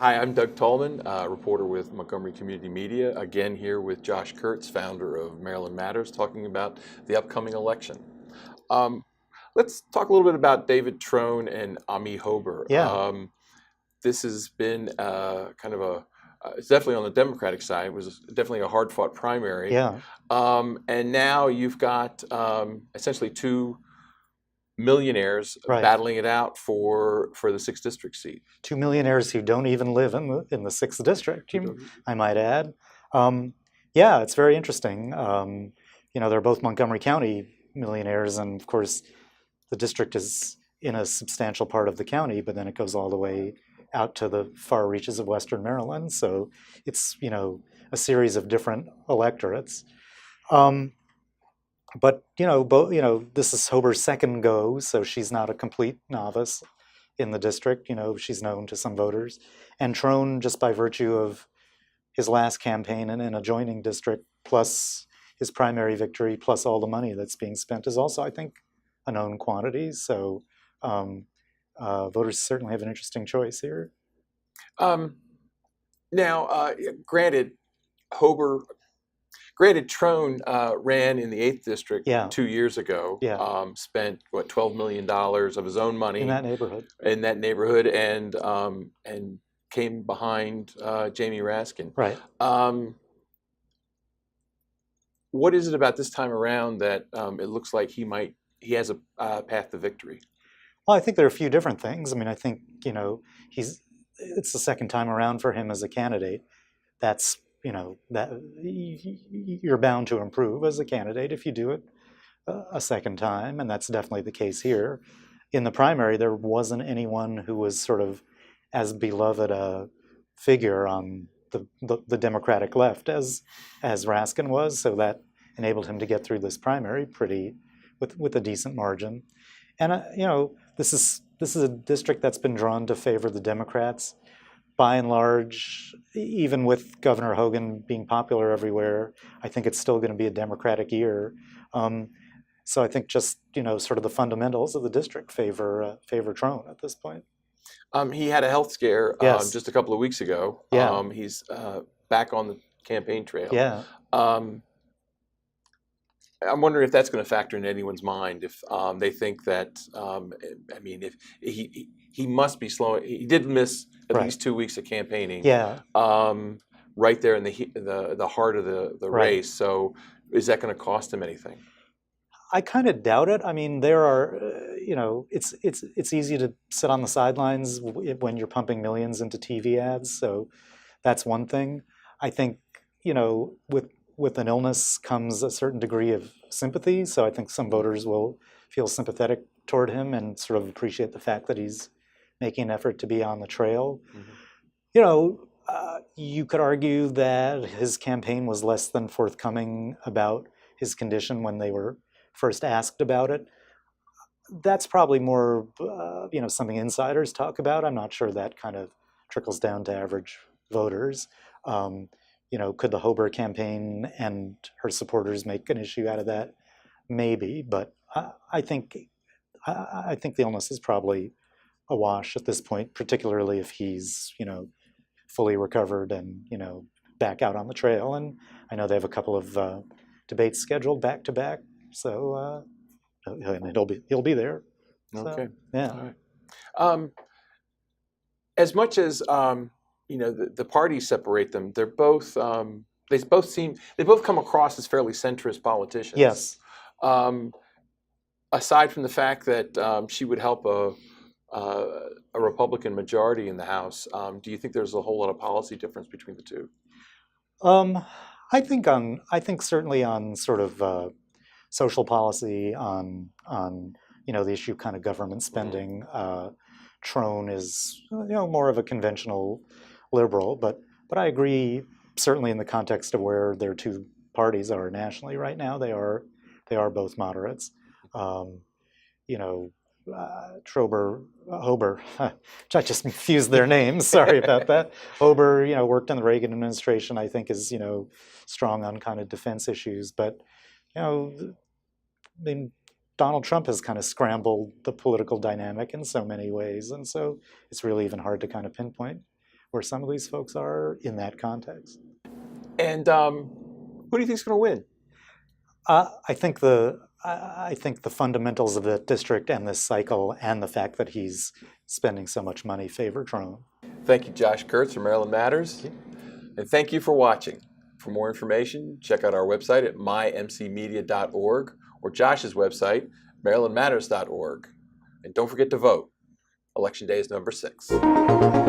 Hi, I'm Doug Tallman, reporter with Montgomery Community Media, again here with Josh Kurtz, founder of Maryland Matters, talking about the upcoming election. Um, let's talk a little bit about David Trone and Ami Hober. Yeah, This has been kind of it's definitely on the Democratic side. It was definitely a hard-fought primary. yeah, And now you've got essentially two millionaires right. battling it out for the 6th district seat. Two millionaires who don't even live in the sixth district, I might add. Um, yeah, it's very interesting. They're both Montgomery County millionaires, and of course, the district is in a substantial part of the county, but then it goes all the way out to the far reaches of Western Maryland. So it's a series of different electorates. Um, but this is Hober's second go, so she's not a complete novice in the district. She's known to some voters. And Trone, just by virtue of his last campaign in an adjoining district, plus his primary victory, plus all the money that's being spent, is also, I think, a known quantity. So voters certainly have an interesting choice here. Um, Now, granted, Hober, granted, Trone ran in the 8th district Yeah, 2 years ago. yeah, Spent what $12 million of his own in money that neighborhood. in that neighborhood, and came behind Jamie Raskin. Right. What is it about this time around that it looks like he has a path to victory? Well, I think there are a few different things. I mean, I think, it's the second time around for him as a candidate. That's, that you're bound to improve as a candidate if you do it a second time, and that's definitely the case here. In the primary, there wasn't anyone who was sort of as beloved a figure on the Democratic left as Raskin was, so that enabled him to get through this primary with a decent margin. And this is a district that's been drawn to favor the Democrats by and large. Even with Governor Hogan being popular everywhere, I think it's still going to be a Democratic year. So I think just sort of the fundamentals of the district favor Trone at this point. He had a health scare Yes. just a couple of weeks ago. Yeah. He's back on the campaign trail. Yeah. Um, I'm wondering if that's going to factor in anyone's mind. If they think that, I mean, if he must be slowing. He did miss at Right. least 2 weeks of campaigning. Yeah. Right there in the heart of the Right. race. So, is that going to cost him anything? I kind of doubt it. I mean, there are, it's easy to sit on the sidelines when you're pumping millions into TV ads. So that's one thing. I think, with an illness comes a certain degree of sympathy. So I think some voters will feel sympathetic toward him and sort of appreciate the fact that he's making an effort to be on the trail. You could argue that his campaign was less than forthcoming about his condition when they were first asked about it. That's probably more, something insiders talk about. I'm not sure that kind of trickles down to average voters. Could the Hober campaign and her supporters make an issue out of that? Maybe, but I think the illness is probably a wash at this point, particularly if he's fully recovered and back out on the trail. And I know they have a couple of debates scheduled back to back, so and he'll be there. Okay. So, yeah. All right. As much as the parties separate them, they're both they both come across as fairly centrist politicians. Yes. Aside from the fact that she would help a Republican majority in the House, do you think there's a whole lot of policy difference between the two? I think certainly on sort of social policy, on the issue of kind of government spending. Trone is more of a conventional liberal, but I agree certainly in the context of where their two parties are nationally right now, they are both moderates. Hober, I just confused their names. Sorry about that. Hober, worked in the Reagan administration. I think is strong on kind of defense issues, but I mean, Donald Trump has kind of scrambled the political dynamic in so many ways, and so it's really even hard to kind of pinpoint where some of these folks are in that context. And who do you think is going to win? I think the fundamentals of the district and this cycle and the fact that he's spending so much money favor Trone. Thank you, Josh Kurtz from Maryland Matters. And thank you for watching. For more information, check out our website at mymcmedia.org or Josh's website, marylandmatters.org. And don't forget to vote. Election Day is November 6th.